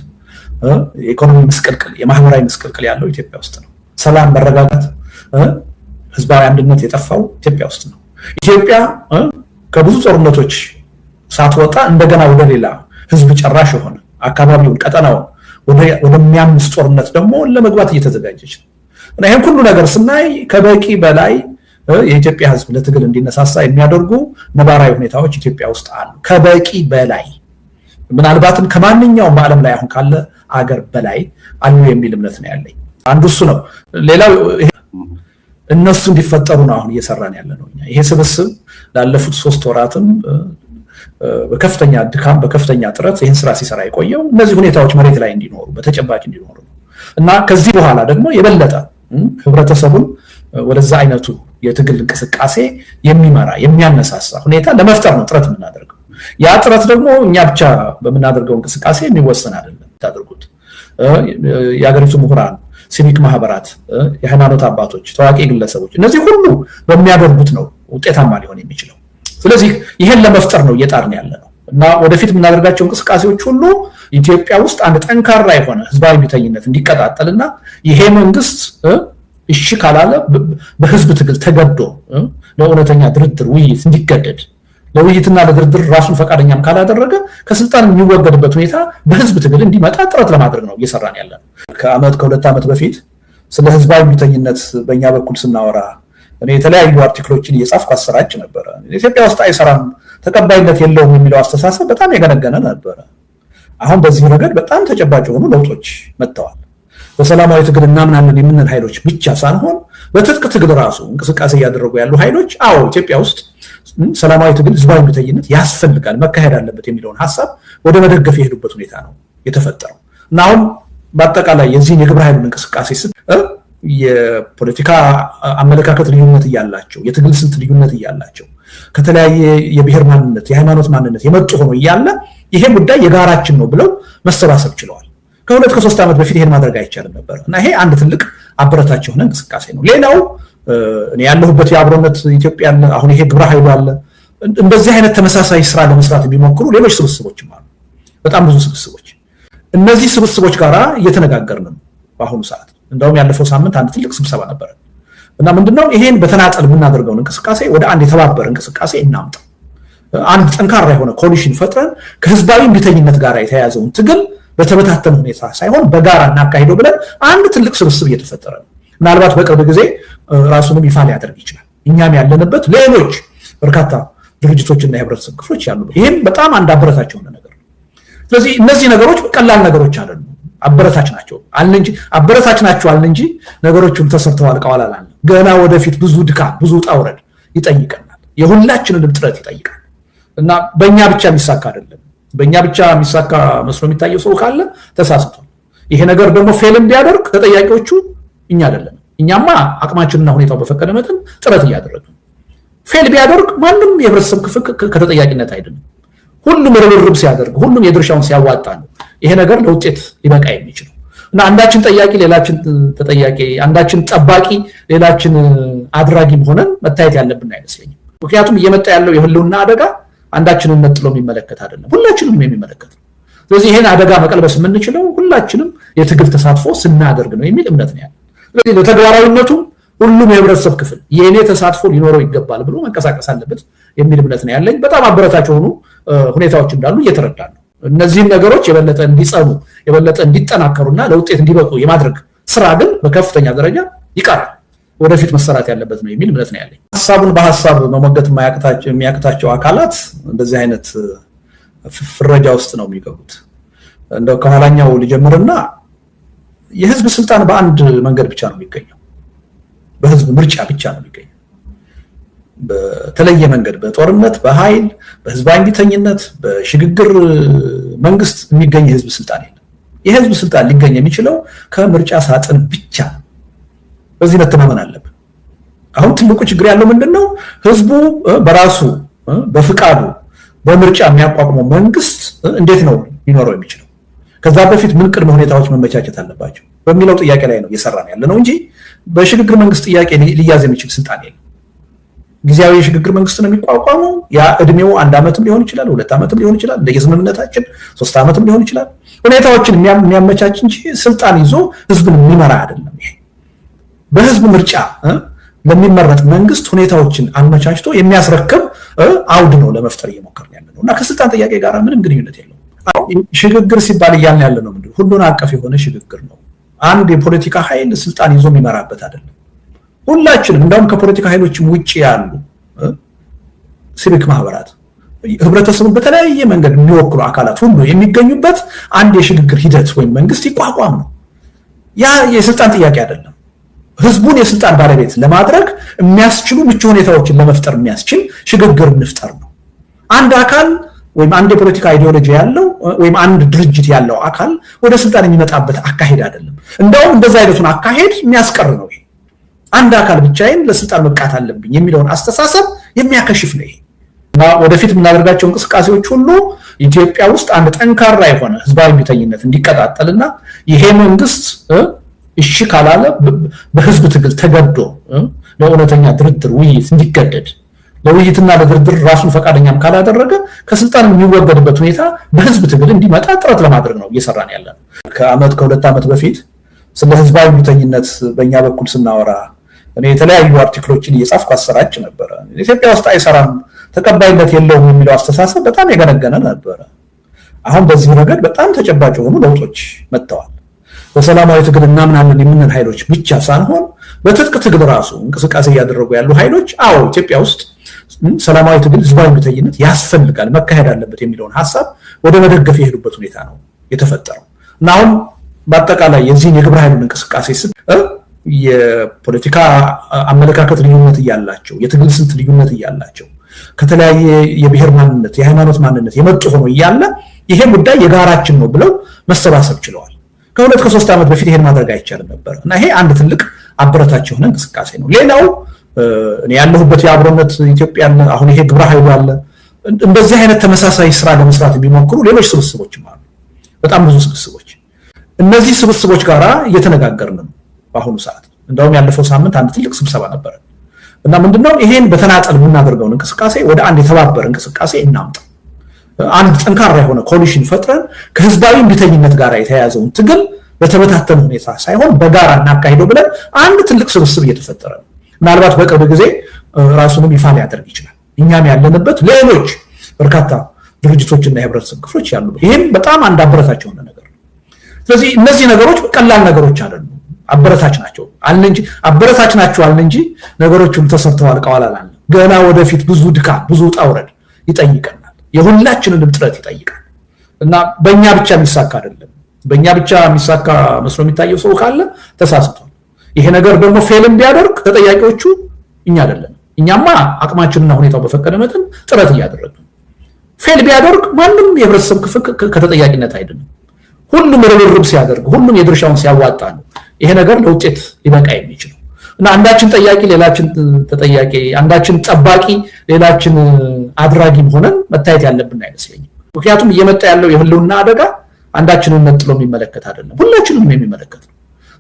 የኢኮኖሚ ምስቅልቅል፣ የማህበራዊ ምስቅልቅል ያለው ኢትዮጵያ ውስጥ ነው። ሰላም፣ መረጋጋት፣ ህዝባዊ አንድነት የጠፋው ኢትዮጵያ ውስጥ ነው። ኢትዮጵያ ከብዙ ጦርነቶች ሳትወጣ እንደገና ወደ ሌላ ህዝብ ጨራሽ የሆነ አካባቢውን ቀጠናውን ወደሚያምስ ጦርነት ደግሞ ለመግባት እየተዘጋጀች ነው። እና ይሄን ሁሉ ነገር ስናይ ከበቂ በላይ የኢትዮጵያ ህዝብ ለትግል እንዲነሳሳ የሚያደርጉ ነባራዊ ሁኔታዎች ኢትዮጵያ ውስጥ አሉ። ከበቂ በላይ ምናልባትም ከማንኛውም በዓለም ላይ አሁን ካለ አገር በላይ አሉ የሚል እምነት ነው ያለኝ። አንዱ እሱ ነው። ሌላው እነሱ እንዲፈጠሩ ነው አሁን እየሰራን ያለ ነው። ይሄ ስብስብ ላለፉት 3 ወራትም በከፍተኛ ድካም በከፍተኛ ጥረት ይህን ስራ ሲሰራ የቆየው እነዚህ ሁኔታዎች መሬት ላይ እንዲኖሩ በተጨባጭ እንዲኖሩ እና ከዚህ በኋላ ደግሞ የበለጠ ህብረተሰቡን ወደዛ አይነቱ የትግል እንቅስቃሴ የሚመራ የሚያነሳሳ ሁኔታ ለመፍጠር ነው ጥረት የምናደርገው። ያ ጥረት ደግሞ እኛ ብቻ በምናደርገው እንቅስቃሴ የሚወሰን አይደለም። ታደርጉት የሀገሪቱ ምሁራን፣ ሲቪክ ማህበራት፣ የሃይማኖት አባቶች፣ ታዋቂ ግለሰቦች እነዚህ ሁሉ በሚያደርጉት ነው ውጤታማ ሊሆን የሚችለው። ስለዚህ ይሄን ለመፍጠር ነው እየጣርን ያለ ነው እና ወደፊት የምናደርጋቸው እንቅስቃሴዎች ሁሉ ኢትዮጵያ ውስጥ አንድ ጠንካራ የሆነ ህዝባዊ ቢተኝነት እንዲቀጣጠልና ይሄ መንግስት እሺ ካላለ በህዝብ ትግል ተገዶ ለእውነተኛ ድርድር ውይይት እንዲገደድ ለውይይትና ለድርድር ራሱን ፈቃደኛም ካላደረገ ከስልጣን የሚወገድበት ሁኔታ በህዝብ ትግል እንዲመጣ ጥረት ለማድረግ ነው እየሰራን ያለ ነው። ከ2 ዓመት በፊት ስለ ህዝባዊ ቢተኝነት በእኛ በኩል ስናወራ እኔ የተለያዩ አርቲክሎችን እየጻፍኩ አሰራጭ ነበረ። ኢትዮጵያ ውስጥ አይሰራም ተቀባይነት የለውም የሚለው አስተሳሰብ በጣም የገነገነ ነበረ። አሁን በዚህ ረገድ በጣም ተጨባጭ የሆኑ ለውጦች መጥተዋል። በሰላማዊ ትግል እናምናለን የምንል ኃይሎች ብቻ ሳይሆን በትጥቅ ትግል ራሱ እንቅስቃሴ እያደረጉ ያሉ ኃይሎች አዎ ኢትዮጵያ ውስጥ ሰላማዊ ትግል ህዝባዊ ቢተኝነት ያስፈልጋል መካሄድ አለበት የሚለውን ሐሳብ ወደ መደገፍ የሄዱበት ሁኔታ ነው የተፈጠረው እና አሁን በአጠቃላይ የዚህን የግብረ ኃይሉን እንቅስቃሴ የፖለቲካ አመለካከት ልዩነት እያላቸው የትግል ስልት ልዩነት እያላቸው ከተለያየ የብሔር ማንነት የሃይማኖት ማንነት የመጡ ሆኖ እያለ ይሄ ጉዳይ የጋራችን ነው ብለው መሰባሰብ ችለዋል። ከ2 ከ3 ዓመት በፊት ይሄን ማድረግ አይቻልም ነበር እና ይሄ አንድ ትልቅ አበረታች የሆነ እንቅስቃሴ ነው። ሌላው እኔ ያለሁበት የአብሮነት ኢትዮጵያ አሁን ይሄ ግብረ ኃይሉ አለ። እንደዚህ አይነት ተመሳሳይ ስራ ለመስራት የሚሞክሩ ሌሎች ስብስቦችም አሉ፣ በጣም ብዙ ስብስቦች። እነዚህ ስብስቦች ጋራ እየተነጋገርን ነው በአሁኑ ሰዓት። እንደውም ያለፈው ሳምንት አንድ ትልቅ ስብሰባ ነበር እና ምንድነው ይሄን በተናጠል የምናደርገውን እንቅስቃሴ ወደ አንድ የተባበረ እንቅስቃሴ እናምጣ። አንድ ጠንካራ የሆነ ኮሊሽን ፈጥረን ከህዝባዊ ቢተኝነት ጋር የተያያዘውን ትግል በተበታተነ ሁኔታ ሳይሆን በጋራ እናካሂደው ብለን አንድ ትልቅ ስብስብ እየተፈጠረ ነው። ምናልባት በቅርብ ጊዜ ራሱንም ይፋ ሊያደርግ ይችላል። እኛም ያለንበት ሌሎች በርካታ ድርጅቶችና የህብረተሰብ ክፍሎች ያሉበት ይሄም በጣም አንድ አበረታች የሆነ ነገር ነው። ስለዚህ እነዚህ ነገሮች ቀላል ነገሮች አይደሉም፣ አበረታች ናቸው አልን እንጂ አበረታች ናቸው አልን እንጂ ነገሮቹን ተሰርተው አልቀዋል አላለም። ገና ወደፊት ብዙ ድካም ብዙ ውጣ ውረድ ይጠይቀናል፣ የሁላችንንም ጥረት ይጠይቃል እና በእኛ ብቻ የሚሳካ አይደለም። በእኛ ብቻ የሚሳካ መስሎ የሚታየው ሰው ካለ ተሳስቷል። ይሄ ነገር ደግሞ ፌልም ቢያደርግ ተጠያቂዎቹ እኛ አይደለም። እኛማ አቅማችንና ሁኔታው በፈቀደ መጠን ጥረት እያደረግን ፌል ቢያደርግ ማንም የህብረተሰብ ክፍል ከተጠያቂነት አይደለም። ሁሉም ርብርብ ሲያደርግ ሁሉም የድርሻውን ሲያዋጣ ነው ይሄ ነገር ለውጤት ሊበቃ የሚችለው እና አንዳችን ጠያቂ ሌላችን ተጠያቂ፣ አንዳችን ጠባቂ ሌላችን አድራጊ ሆነን መታየት ያለብን አይመስለኝም። ምክንያቱም እየመጣ ያለው የህልውና አደጋ አንዳችንን ነጥሎ የሚመለከት አይደለም፣ ሁላችንም የሚመለከት ነው። ስለዚህ ይሄን አደጋ መቀልበስ የምንችለው ሁላችንም የትግል ተሳትፎ ስናደርግ ነው የሚል እምነት ነው ያለው። ስለዚህ ለተግባራዊነቱ ሁሉም የህብረተሰብ ክፍል የኔ ተሳትፎ ሊኖረው ይገባል ብሎ መንቀሳቀስ አለበት የሚል እምነት ነው ያለኝ። በጣም አበረታች የሆኑ ሁኔታዎች እንዳሉ እየተረዳን ነው። እነዚህን ነገሮች የበለጠ እንዲጸኑ የበለጠ እንዲጠናከሩና ለውጤት እንዲበቁ የማድረግ ስራ ግን በከፍተኛ ደረጃ ይቀራል፣ ወደፊት መሰራት ያለበት ነው የሚል እምነት ነው ያለኝ። ሐሳቡን በሐሳብ መሞገት የሚያቅታቸው አካላት እንደዚህ አይነት ፍረጃ ውስጥ ነው የሚገቡት። እንደው ከኋላኛው ልጀምርና የህዝብ ስልጣን በአንድ መንገድ ብቻ ነው የሚገኘው፣ በህዝብ ምርጫ ብቻ ነው የሚገኘው። በተለየ መንገድ በጦርነት በኃይል በህዝባዊ እምቢተኝነት በሽግግር መንግስት የሚገኝ የህዝብ ስልጣን የለም። የህዝብ ስልጣን ሊገኝ የሚችለው ከምርጫ ሳጥን ብቻ ነው። በዚህ መተማመን አለብን። አሁን ትልቁ ችግር ያለው ምንድነው? ህዝቡ በራሱ በፍቃዱ በምርጫ የሚያቋቁመው መንግስት እንዴት ነው ሊኖረው የሚችለው? ከዛ በፊት ምን ቅድመ ሁኔታዎች መመቻቸት አለባቸው በሚለው ጥያቄ ላይ ነው እየሰራን ያለነው እንጂ በሽግግር መንግስት ጥያቄ ሊያዝ የሚችል ስልጣን የለም። ጊዜያዊ የሽግግር መንግስት ነው የሚቋቋመው። ያ እድሜው 1 ዓመትም ሊሆን ይችላል፣ 2 ዓመትም ሊሆን ይችላል፣ እንደየስምምነታችን 3 ዓመትም ሊሆን ይችላል። ሁኔታዎችን የሚያመቻች እንጂ ስልጣን ይዞ ህዝብን የሚመራ አይደለም። ይሄ በህዝብ ምርጫ ለሚመረጥ መንግስት ሁኔታዎችን አመቻችቶ የሚያስረክብ አውድ ነው ለመፍጠር እየሞከርን ያለነው እና ከስልጣን ጥያቄ ጋር ምንም ግንኙነት የለውም። ሽግግር ሲባል እያልን ያለነው ምንድነው? ሁሉን አቀፍ የሆነ ሽግግር ነው። አንድ የፖለቲካ ኃይል ስልጣን ይዞ የሚመራበት አይደለም። ሁላችንም እንደውም ከፖለቲካ ኃይሎችም ውጪ ያሉ ሲቪክ ማህበራት ህብረተሰቡን በተለያየ መንገድ የሚወክሉ አካላት ሁሉ የሚገኙበት አንድ የሽግግር ሂደት ወይም መንግስት ይቋቋም ነው። ያ የስልጣን ጥያቄ አይደለም። ህዝቡን የስልጣን ባለቤት ለማድረግ የሚያስችሉ ምቹ ሁኔታዎችን ለመፍጠር የሚያስችል ሽግግር እንፍጠር ነው። አንድ አካል ወይም አንድ የፖለቲካ አይዲዮሎጂ ያለው ወይም አንድ ድርጅት ያለው አካል ወደ ስልጣን የሚመጣበት አካሄድ አይደለም። እንደውም እንደዛ አይነቱን አካሄድ የሚያስቀር ነው። ይሄ አንድ አካል ብቻዬን ለስልጣን መብቃት አለብኝ የሚለውን አስተሳሰብ የሚያከሽፍ ነው። ይሄ እና ወደፊት የምናደርጋቸው እንቅስቃሴዎች ሁሉ ኢትዮጵያ ውስጥ አንድ ጠንካራ የሆነ ህዝባዊ እምቢተኝነት እንዲቀጣጠልና ይሄ መንግስት እሺ ካላለ በህዝብ ትግል ተገዶ ለእውነተኛ ድርድር ውይይት እንዲገደድ ለውይይትና ለድርድር ራሱን ፈቃደኛም ካላደረገ ከስልጣን የሚወገድበት ሁኔታ በህዝብ ትግል እንዲመጣ ጥረት ለማድረግ ነው እየሰራን ያለነው። ከ2 ዓመት በፊት ስለ ህዝባዊ እምቢተኝነት በእኛ በኩል ስናወራ እኔ የተለያዩ አርቲክሎችን እየጻፍኩ አሰራጭ ነበረ። ኢትዮጵያ ውስጥ አይሰራም፣ ተቀባይነት የለውም የሚለው አስተሳሰብ በጣም የገነገነ ነበረ። አሁን በዚህ ረገድ በጣም ተጨባጭ የሆኑ ለውጦች መጥተዋል። በሰላማዊ ትግል እናምናለን የምንል ኃይሎች ብቻ ሳይሆን በትጥቅ ትግል ራሱ እንቅስቃሴ እያደረጉ ያሉ ኃይሎች አዎ ኢትዮጵያ ውስጥ ሰላማዊ ትግል ህዝባዊ እምቢተኝነት ያስፈልጋል መካሄድ አለበት የሚለውን ሐሳብ ወደ መደገፍ የሄዱበት ሁኔታ ነው የተፈጠረው እና አሁን በአጠቃላይ የዚህን የግብረ ኃይሉን እንቅስቃሴ የፖለቲካ አመለካከት ልዩነት እያላቸው የትግል ስልት ልዩነት እያላቸው ከተለያየ የብሔር ማንነት የሃይማኖት ማንነት የመጡ ሆኖ እያለ ይሄ ጉዳይ የጋራችን ነው ብለው መሰባሰብ ችለዋል። ከ2-3 ዓመት በፊት ይሄን ማድረግ አይቻልም ነበር እና ይሄ አንድ ትልቅ አበረታች የሆነ እንቅስቃሴ ነው። ሌላው እኔ ያለሁበት የአብሮነት ኢትዮጵያ አሁን ይሄ ግብረ ኃይሉ አለ። እንደዚህ አይነት ተመሳሳይ ስራ ለመስራት የሚሞክሩ ሌሎች ስብስቦችም አሉ፣ በጣም ብዙ ስብስቦች። እነዚህ ስብስቦች ጋራ እየተነጋገርን ነው በአሁኑ ሰዓት። እንደውም ያለፈው ሳምንት አንድ ትልቅ ስብሰባ ነበር እና ምንድነው ይሄን በተናጠል የምናደርገውን እንቅስቃሴ ወደ አንድ የተባበረ እንቅስቃሴ እናምጣ። አንድ ጠንካራ የሆነ ኮሊሽን ፈጥረን ከህዝባዊ እምቢተኝነት ጋር የተያያዘውን ትግል በተበታተነ ሁኔታ ሳይሆን በጋራ እናካሂደው ብለን አንድ ትልቅ ስብስብ እየተፈጠረ ነው። ምናልባት በቅርብ ጊዜ ራሱንም ይፋ ሊያደርግ ይችላል። እኛም ያለንበት ሌሎች በርካታ ድርጅቶችና የህብረተሰብ ክፍሎች ያሉበት ይህም በጣም አንድ አበረታች የሆነ ነገር ነው። ስለዚህ እነዚህ ነገሮች ቀላል ነገሮች አይደሉም፣ አበረታች ናቸው አልን እንጂ አበረታች ናቸው አልን እንጂ ነገሮቹም ተሰርተው አልቀዋል አላለም። ገና ወደፊት ብዙ ድካም ብዙ ውጣ ውረድ ይጠይቀናል፣ የሁላችንንም ጥረት ይጠይቃል እና በእኛ ብቻ የሚሳካ አይደለም። በእኛ ብቻ የሚሳካ መስሎ የሚታየው ሰው ካለ ተሳስቷል። ይሄ ነገር ደግሞ ፌልም ቢያደርግ ተጠያቂዎቹ እኛ አይደለም። እኛማ አቅማችንና ሁኔታው በፈቀደ መጠን ጥረት እያደረግን ነው። ፌል ቢያደርግ ማንም የህብረተሰብ ክፍል ከተጠያቂነት አይደለም። ሁሉም ርብርብ ሲያደርግ ሁሉም የድርሻውን ሲያዋጣ ነው ይሄ ነገር ለውጤት ሊበቃ የሚችለው እና አንዳችን ጠያቂ ሌላችን ተጠያቂ፣ አንዳችን ጠባቂ ሌላችን አድራጊም ሆነን መታየት ያለብን አይመስለኝም። ምክንያቱም እየመጣ ያለው የህልውና አደጋ አንዳችንን ነጥሎ የሚመለከት አይደለም፣ ሁላችንም የሚመለከት ነው።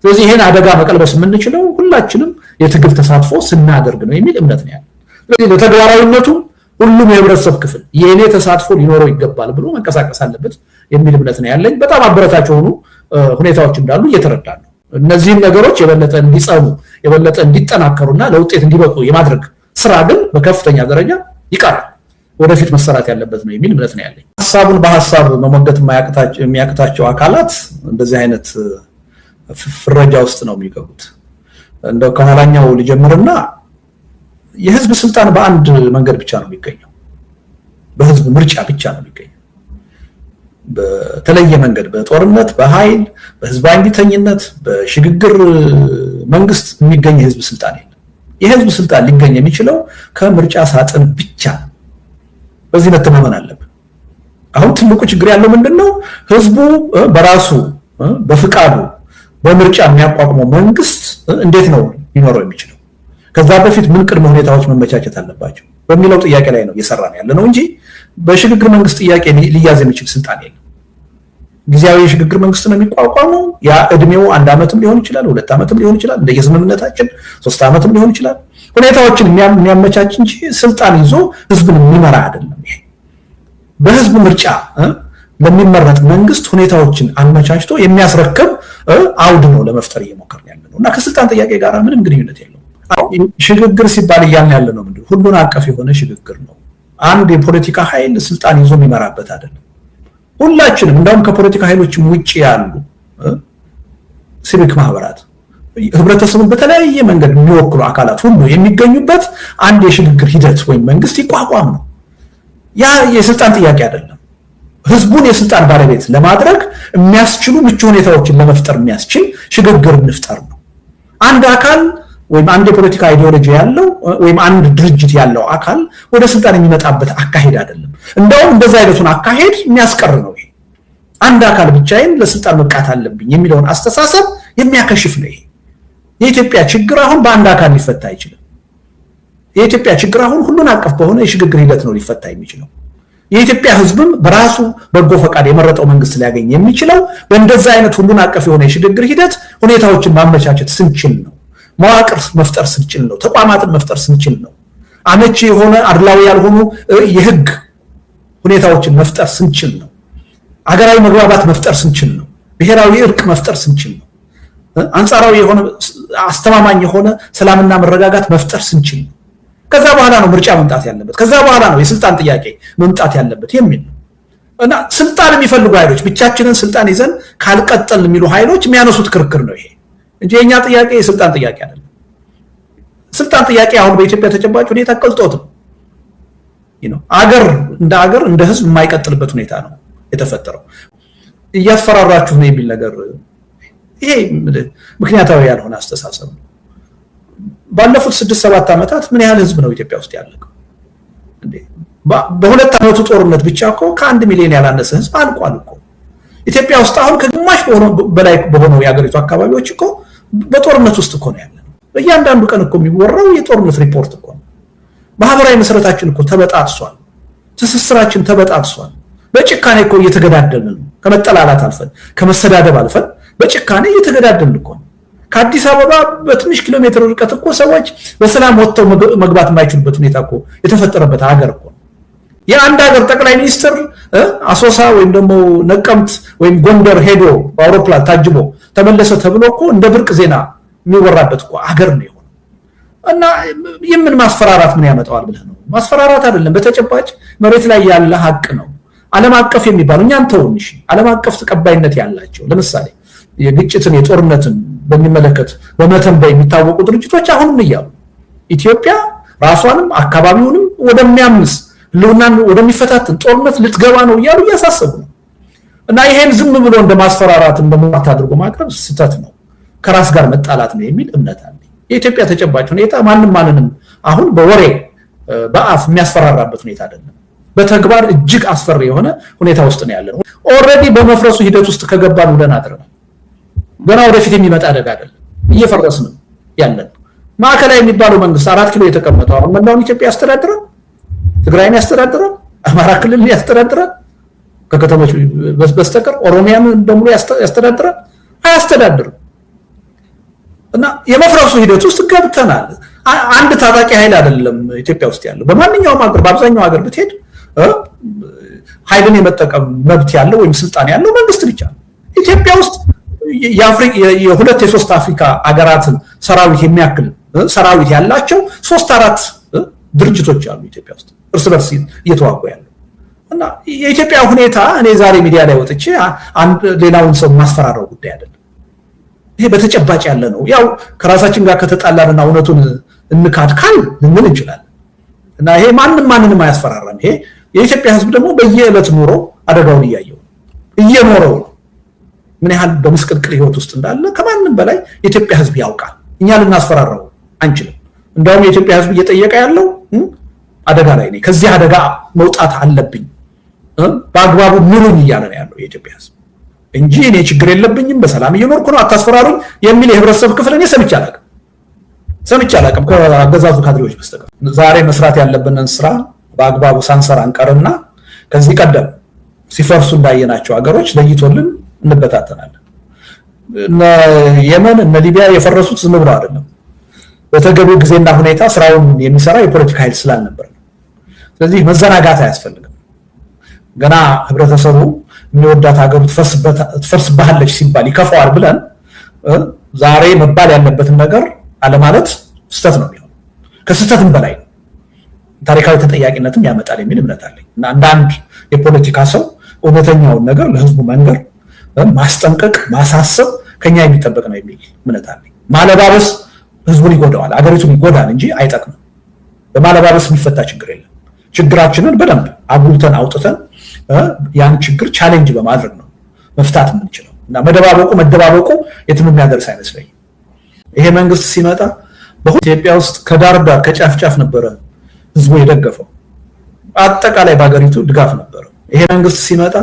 ስለዚህ ይሄን አደጋ መቀልበስ የምንችለው ሁላችንም የትግል ተሳትፎ ስናደርግ ነው የሚል እምነት ነው ያለው። ስለዚህ ለተግባራዊነቱ ሁሉም የህብረተሰብ ክፍል የኔ ተሳትፎ ሊኖረው ይገባል ብሎ መንቀሳቀስ አለበት የሚል እምነት ነው ያለኝ። በጣም አበረታች የሆኑ ሁኔታዎች እንዳሉ እየተረዳን ነው። እነዚህን ነገሮች የበለጠ እንዲጸኑ የበለጠ እንዲጠናከሩና ለውጤት እንዲበቁ የማድረግ ስራ ግን በከፍተኛ ደረጃ ይቀራል፣ ወደፊት መሰራት ያለበት ነው የሚል እምነት ነው ያለኝ። ሐሳቡን በሐሳብ መሞገት የሚያቅታቸው አካላት እንደዚህ አይነት ፍረጃ ውስጥ ነው የሚገቡት። እንደው ከኋላኛው ልጀምርና የህዝብ ስልጣን በአንድ መንገድ ብቻ ነው የሚገኘው፣ በህዝብ ምርጫ ብቻ ነው የሚገኘው። በተለየ መንገድ በጦርነት በኃይል በህዝባዊ እንቢተኝነት በሽግግር መንግስት የሚገኝ የህዝብ ስልጣን የለም። የህዝብ ስልጣን ሊገኝ የሚችለው ከምርጫ ሳጥን ብቻ ነው። በዚህ መተማመን አለብን። አሁን ትልቁ ችግር ያለው ምንድነው? ህዝቡ በራሱ በፍቃዱ በምርጫ የሚያቋቁመው መንግስት እንዴት ነው ሊኖረው የሚችለው? ከዛ በፊት ምን ቅድመ ሁኔታዎች መመቻቸት አለባቸው በሚለው ጥያቄ ላይ ነው እየሰራን ያለ ነው እንጂ በሽግግር መንግስት ጥያቄ ሊያዝ የሚችል ስልጣን የለም። ጊዜያዊ የሽግግር መንግስት ነው የሚቋቋመው። ያ እድሜው 1 ዓመትም ሊሆን ይችላል፣ 2 ዓመትም ሊሆን ይችላል፣ እንደየስምምነታችን 3 ዓመትም ሊሆን ይችላል። ሁኔታዎችን የሚያመቻች እንጂ ስልጣን ይዞ ህዝብን የሚመራ አይደለም። ይሄ በህዝብ ምርጫ ለሚመረጥ መንግስት ሁኔታዎችን አመቻችቶ የሚያስረክብ አውድ ነው ለመፍጠር እየሞከርን ያለ ነው እና ከስልጣን ጥያቄ ጋር ምንም ግንኙነት የለውም። ሽግግር ሲባል እያልን ያለ ነው ምንድነው? ሁሉን አቀፍ የሆነ ሽግግር ነው። አንድ የፖለቲካ ኃይል ስልጣን ይዞ የሚመራበት አይደለም። ሁላችንም እንደውም ከፖለቲካ ኃይሎችም ውጪ ያሉ ሲቪክ ማህበራት ህብረተሰቡን በተለያየ መንገድ የሚወክሉ አካላት ሁሉ የሚገኙበት አንድ የሽግግር ሂደት ወይም መንግስት ይቋቋም ነው። ያ የስልጣን ጥያቄ አይደለም። ህዝቡን የስልጣን ባለቤት ለማድረግ የሚያስችሉ ምቹ ሁኔታዎችን ለመፍጠር የሚያስችል ሽግግር እንፍጠር ነው። አንድ አካል ወይም አንድ የፖለቲካ አይዲዮሎጂ ያለው ወይም አንድ ድርጅት ያለው አካል ወደ ስልጣን የሚመጣበት አካሄድ አይደለም። እንደውም እንደዛ አይነቱን አካሄድ የሚያስቀር ነው። ይሄ አንድ አካል ብቻዬን ለስልጣን መብቃት አለብኝ የሚለውን አስተሳሰብ የሚያከሽፍ ነው። ይሄ የኢትዮጵያ ችግር አሁን በአንድ አካል ሊፈታ አይችልም። የኢትዮጵያ ችግር አሁን ሁሉን አቀፍ በሆነ የሽግግር ሂደት ነው ሊፈታ የሚችለው። የኢትዮጵያ ህዝብም በራሱ በጎ ፈቃድ የመረጠው መንግስት ሊያገኝ የሚችለው በእንደዛ አይነት ሁሉን አቀፍ የሆነ የሽግግር ሂደት ሁኔታዎችን ማመቻቸት ስንችል ነው። መዋቅር መፍጠር ስንችል ነው። ተቋማትን መፍጠር ስንችል ነው። አመቺ የሆነ አድላዊ ያልሆኑ የህግ ሁኔታዎችን መፍጠር ስንችል ነው። አገራዊ መግባባት መፍጠር ስንችል ነው። ብሔራዊ እርቅ መፍጠር ስንችል ነው። አንጻራዊ የሆነ አስተማማኝ የሆነ ሰላምና መረጋጋት መፍጠር ስንችል ነው። ከዛ በኋላ ነው ምርጫ መምጣት ያለበት። ከዛ በኋላ ነው የስልጣን ጥያቄ መምጣት ያለበት የሚል ነው እና ስልጣን የሚፈልጉ ኃይሎች ብቻችንን ስልጣን ይዘን ካልቀጠል የሚሉ ኃይሎች የሚያነሱት ክርክር ነው ይሄ እንጂ የኛ ጥያቄ የስልጣን ጥያቄ አይደለም። ስልጣን ጥያቄ አሁን በኢትዮጵያ ተጨባጭ ሁኔታ ቀልጦት ነው። አገር እንደ ህዝብ የማይቀጥልበት ሁኔታ ነው የተፈጠረው። እያስፈራራችሁ ነው የሚል ነገር ይሄ ምክንያታዊ ያልሆነ አስተሳሰብ ነው። ባለፉት 6-7 ዓመታት ምን ያህል ህዝብ ነው ኢትዮጵያ ውስጥ ያለቀው? በ2 ዓመቱ ጦርነት ብቻ እኮ ከ1 ሚሊዮን ያላነሰ ህዝብ አልቋል እኮ። ኢትዮጵያ ውስጥ አሁን ከግማሽ በላይ በሆነው የሀገሪቱ አካባቢዎች እኮ በጦርነት ውስጥ እኮ ነው ያለው። በእያንዳንዱ ቀን እኮ የሚወራው የጦርነት ሪፖርት እኮ ነው። ማህበራዊ መሰረታችን እኮ ተበጣጥሷል። ትስስራችን ተበጣጥሷል። በጭካኔ እኮ እየተገዳደልን ነው። ከመጠላላት አልፈን ከመሰዳደብ አልፈን በጭካኔ እየተገዳደልን እኮ ነው። ከአዲስ አበባ በትንሽ ኪሎ ሜትር ርቀት እኮ ሰዎች በሰላም ወጥተው መግባት የማይችሉበት ሁኔታ እኮ የተፈጠረበት ሀገር እኮ ነው። የአንድ ሀገር ጠቅላይ ሚኒስትር አሶሳ ወይም ደግሞ ነቀምት ወይም ጎንደር ሄዶ በአውሮፕላን ታጅቦ ተመለሰ ተብሎ እኮ እንደ ብርቅ ዜና የሚወራበት እኮ ሀገር ነው የሆነው። እና የምን ማስፈራራት ምን ያመጣዋል ብለህ ነው? ማስፈራራት አይደለም፣ በተጨባጭ መሬት ላይ ያለ ሀቅ ነው። ዓለም አቀፍ የሚባሉ እኛን ተውን እሺ፣ ዓለም አቀፍ ተቀባይነት ያላቸው ለምሳሌ የግጭትን የጦርነትን በሚመለከት በመተንበይ የሚታወቁ ድርጅቶች አሁንም እያሉ ኢትዮጵያ ራሷንም አካባቢውንም ወደሚያምስ ህልውናን ወደሚፈታተን ጦርነት ልትገባ ነው እያሉ እያሳሰቡ ነው። እና ይሄን ዝም ብሎ እንደማስፈራራት እንደማት አድርጎ ማቅረብ ስህተት ነው፣ ከራስ ጋር መጣላት ነው የሚል እምነት አለ። የኢትዮጵያ ተጨባጭ ሁኔታ ማንንም አሁን በወሬ በአፍ የሚያስፈራራበት ሁኔታ አይደለም። በተግባር እጅግ አስፈሪ የሆነ ሁኔታ ውስጥ ነው ያለነው። ኦልሬዲ በመፍረሱ ሂደት ውስጥ ከገባን ብለን አድረናል። ገና ወደፊት የሚመጣ አደጋ አይደለም፣ እየፈረስን ያለን። ማዕከላዊ የሚባለው መንግስት 4 ኪሎ የተቀመጠው አሁን መላውን ኢትዮጵያ ያስተዳድራል፣ ትግራይን ያስተዳድራል፣ አማራ ክልልን ያስተዳድራል፣ ከከተሞች በስተቀር ኦሮሚያን በሙሉ ያስተዳድራል? አያስተዳድርም። እና የመፍረሱ ሂደት ውስጥ ገብተናል። አንድ ታጣቂ ኃይል አይደለም ኢትዮጵያ ውስጥ ያለው። በማንኛውም ሀገር በአብዛኛው ሀገር ብትሄድ ኃይልን የመጠቀም መብት ያለው ወይም ስልጣን ያለው መንግስት ብቻ ነው። ኢትዮጵያ ውስጥ የ2-3 አፍሪካ ሀገራትን ሰራዊት የሚያክል ሰራዊት ያላቸው 3-4 ድርጅቶች አሉ ኢትዮጵያ ውስጥ እርስ በርስ እየተዋጉ ያሉ። እና የኢትዮጵያ ሁኔታ እኔ ዛሬ ሚዲያ ላይ ወጥቼ ሌላውን ሰው ማስፈራራው ጉዳይ አይደለም። ይሄ በተጨባጭ ያለ ነው። ያው ከራሳችን ጋር ከተጣላንና እውነቱን እንካድካል ልንል እንችላለን እና ይሄ ማንንም አያስፈራራም። ይሄ የኢትዮጵያ ህዝብ ደግሞ በየዕለት ኑሮ አደጋውን እየኖረው ምን ያህል በመስቀልቅል ህይወት ውስጥ እንዳለ ከማንም በላይ የኢትዮጵያ ህዝብ ያውቃል። እኛ ልናስፈራራው አንችልም። እንደውም የኢትዮጵያ ህዝብ እየጠየቀ ያለው አደጋ ላይ ነኝ፣ ከዚህ አደጋ መውጣት አለብኝ፣ በአግባቡ ምሩኝ እያለ ነው ያለው የኢትዮጵያ ህዝብ እንጂ እኔ ችግር የለብኝም በሰላም እየኖርኩ ነው አታስፈራሩኝ የሚል የህብረተሰብ ክፍል እኔ ሰምቼ አላውቅም ከአገዛዙ ካድሬዎች በስተቀር። ዛሬ መስራት ያለብንን ስራ በአግባቡ ሳንሰራ አንቀርና ከዚህ ቀደም ሲፈርሱ እንዳየናቸው ሀገሮች ለይቶልን እንበታተናለን። እነ የመን እነ ሊቢያ የፈረሱት ዝም ብለው አይደለም፣ በተገቢው ጊዜና ሁኔታ ስራውን የሚሰራ የፖለቲካ ኃይል ስላልነበር ነው። ስለዚህ መዘናጋት አያስፈልግም። ገና ህብረተሰቡ የሚወዳት ሀገሩ ትፈርስብሃለች ሲባል ይከፋዋል ብለን ዛሬ መባል ያለበትን ነገር አለማለት ስህተት ነው የሚሆነው። ከስህተትም በላይ ነው ታሪካዊ ተጠያቂነትም ያመጣል የሚል እምነት አለኝ እና አንዳንድ የፖለቲካ ሰው እውነተኛውን ነገር ለህዝቡ መንገር፣ ማስጠንቀቅ፣ ማሳሰብ ከኛ የሚጠበቅ ነው የሚል እምነት አለኝ። ማለባበስ ህዝቡን ይጎዳዋል፣ አገሪቱን ይጎዳል እንጂ አይጠቅምም። በማለባበስ የሚፈታ ችግር የለም። ችግራችንን በደንብ አጉልተን አውጥተን ያን ችግር ቻሌንጅ በማድረግ ነው መፍታት የምንችለው እና መደባበቁ የትም የሚያደርስ አይመስለኝም። ይሄ መንግስት ሲመጣ በኢትዮጵያ ውስጥ ከዳር ዳር ከጫፍ ጫፍ ነበረ ህዝቡ የደገፈው፣ አጠቃላይ በአገሪቱ ድጋፍ ነበረ። ይሄ መንግስት ሲመጣ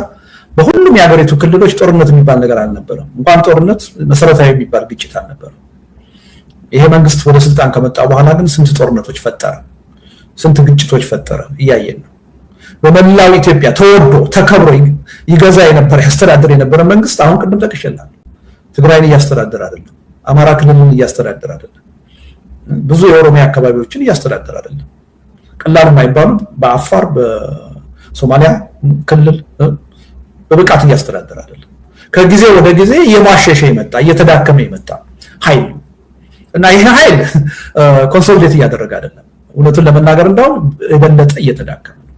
በሁሉም የሀገሪቱ ክልሎች ጦርነት የሚባል ነገር አልነበረም። እንኳን ጦርነት መሰረታዊ የሚባል ግጭት አልነበረም። ይሄ መንግስት ወደ ስልጣን ከመጣ በኋላ ግን ስንት ጦርነቶች ፈጠረ፣ ስንት ግጭቶች ፈጠረ እያየን ነው። በመላው ኢትዮጵያ ተወዶ ተከብሮ ይገዛ የነበረ ያስተዳድር የነበረ መንግስት አሁን ቅድም ጠቅሼልሃለሁ ትግራይን እያስተዳደረ አይደለም፣ አማራ ክልልን እያስተዳደረ አይደለም፣ ብዙ የኦሮሚያ አካባቢዎችን እያስተዳደረ አይደለም። ቀላል የማይባሉ በአፋር በሶማሊያ ክልል በብቃት እያስተዳደረ አይደለም። ከጊዜ ወደ ጊዜ እየማሸሸ የመጣ እየተዳከመ የመጣ ኃይል እና ይሄ ኃይል ኮንሶሊዴት እያደረገ አይደለም። እውነቱን ለመናገር እንደውም የበለጠ እየተዳከመ ነው።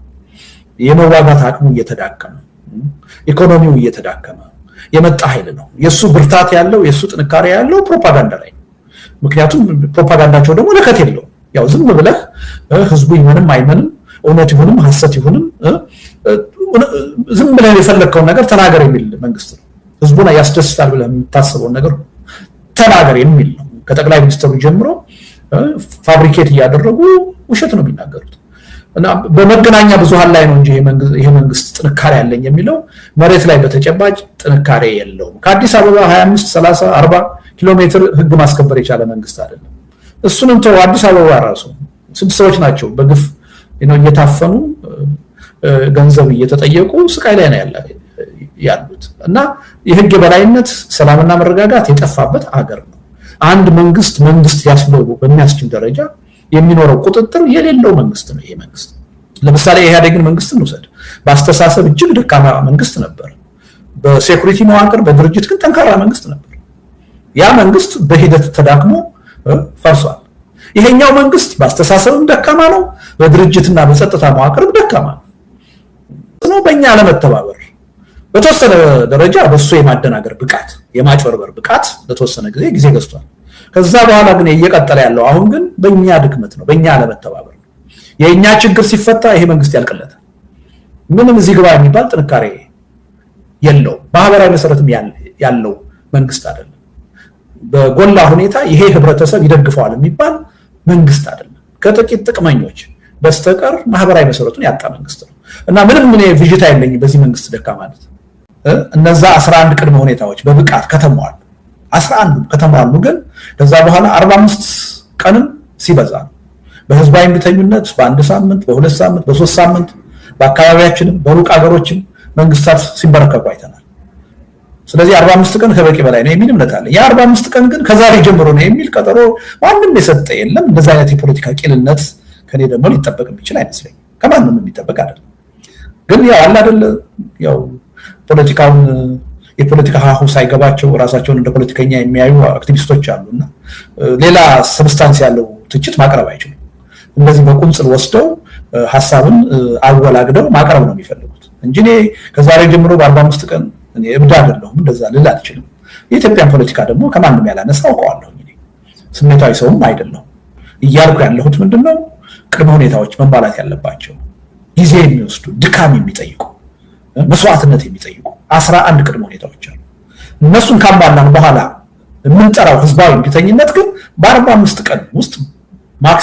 የመዋጋት አቅሙ እየተዳከመ፣ ኢኮኖሚው እየተዳከመ የመጣ ኃይል ነው። የሱ ብርታት ያለው የሱ ጥንካሬ ያለው ፕሮፓጋንዳ ላይ ነው። ምክንያቱም ፕሮፓጋንዳቸው ደግሞ ለከት የለውም። ያው ዝም ብለህ ህዝቡ ይመንም አይመንም እውነት ይሁንም ሐሰት ይሁንም ዝም ብለህ የፈለከውን ነገር ተናገር የሚል መንግስት ነው። ህዝቡን ያስደስታል ብለህ የምታስበውን ነገር ተናገር የሚል ነው። ከጠቅላይ ሚኒስትሩ ጀምሮ ፋብሪኬት እያደረጉ ውሸት ነው የሚናገሩት እና በመገናኛ ብዙሃን ላይ ነው እንጂ ይሄ መንግስት ጥንካሬ ያለኝ የሚለው መሬት ላይ በተጨባጭ ጥንካሬ የለውም። ከአዲስ አበባ 25 30 40 ኪሎ ሜትር ህግ ማስከበር የቻለ መንግስት አይደለም። እሱንም ተው፣ አዲስ አበባ ራሱ ስንት ሰዎች ናቸው በግፍ እየታፈኑ ገንዘብ እየተጠየቁ ስቃይ ላይ ነው ያሉት እና የህግ የበላይነት ሰላምና መረጋጋት የጠፋበት ሀገር ነው። አንድ መንግስት ያስብለው በሚያስችል ደረጃ የሚኖረው ቁጥጥር የሌለው መንግስት ነው ይሄ መንግስት። ለምሳሌ የኢህአዴግን መንግስት እንውሰድ። በአስተሳሰብ እጅግ ደካማ መንግስት ነበር። በሴኩሪቲ መዋቅር በድርጅት ግን ጠንካራ መንግስት ነበር። ያ መንግስት በሂደት ተዳክሞ ፈርሷል። ይሄኛው መንግስት በአስተሳሰብም ደካማ ነው፣ በድርጅትና በጸጥታ መዋቅርም ደካማ ነው። በእኛ ለመተባበር በተወሰነ ደረጃ በሱ የማደናገር ብቃት የማጭበርበር ብቃት ለተወሰነ ጊዜ ገዝቷል። ከዛ በኋላ ግን እየቀጠለ ያለው አሁን ግን በእኛ ድክመት ነው፣ በእኛ ለመተባበር ነው። የእኛ ችግር ሲፈታ ይሄ መንግስት ያልቀለታል። ምንም እዚህ ግባ የሚባል ጥንካሬ የለው፣ ማህበራዊ መሰረትም ያለው መንግስት አይደለም። በጎላ ሁኔታ ይሄ ህብረተሰብ ይደግፈዋል የሚባል መንግስት አይደለም። ከጥቂት ጥቅመኞች በስተቀር ማህበራዊ መሰረቱን ያጣ መንግስት ነው እና ምንም ምን ቪዥታ የለኝም በዚህ መንግስት ደካማነት። እነዛ 11 ቅድመ ሁኔታዎች በብቃት ከተሟሉ 11 ከተሟሉ ግን ከዛ በኋላ 45 ቀንም ሲበዛ በህዝባዊ እምቢተኝነት በአንድ ሳምንት በሁለት ሳምንት በሶስት ሳምንት በአካባቢያችንም በሩቅ ሀገሮችም መንግስታት ሲንበረከኩ አይተናል። ስለዚህ 45 ቀን ከበቂ በላይ ነው የሚል እምነት አለ። ያ 45 ቀን ግን ከዛሬ ጀምሮ ነው የሚል ቀጠሮ ማንም የሰጠ የለም። እንደዛ አይነት የፖለቲካ ቂልነት ከኔ ደግሞ ሊጠበቅ የሚችል አይመስለኝም። ከማንም የሚጠበቅ አይደለም። ግን ያው አለ አይደል ያው ፖለቲካውን የፖለቲካ ሀሁ ሳይገባቸው ራሳቸውን እንደ ፖለቲከኛ የሚያዩ አክቲቪስቶች አሉና ሌላ ሰብስታንስ ያለው ትችት ማቅረብ አይችሉም። እንደዚህ በቁንጽል ወስደው ሐሳብን አወላግደው ማቅረብ ነው የሚፈልጉት እንጂ ከዛሬ ጀምሮ በ45 ቀን እኔ እብድ አይደለሁም እንደዛ ልል አልችልም። የኢትዮጵያን ፖለቲካ ደግሞ ከማንም ያላነሳ አውቀዋለሁ። ስሜታዊ ሰውም አይደለም። እያልኩ ያለሁት ምንድነው ቅድመ ሁኔታዎች መሟላት ያለባቸው ጊዜ የሚወስዱ ድካም የሚጠይቁ መስዋዕትነት የሚጠይቁ 11 ቅድመ ሁኔታዎች አሉ። እነሱን ካሟላን በኋላ የምንጠራው ህዝባዊ እምቢተኝነት ግን በ45 ቀን ውስጥ ማክስ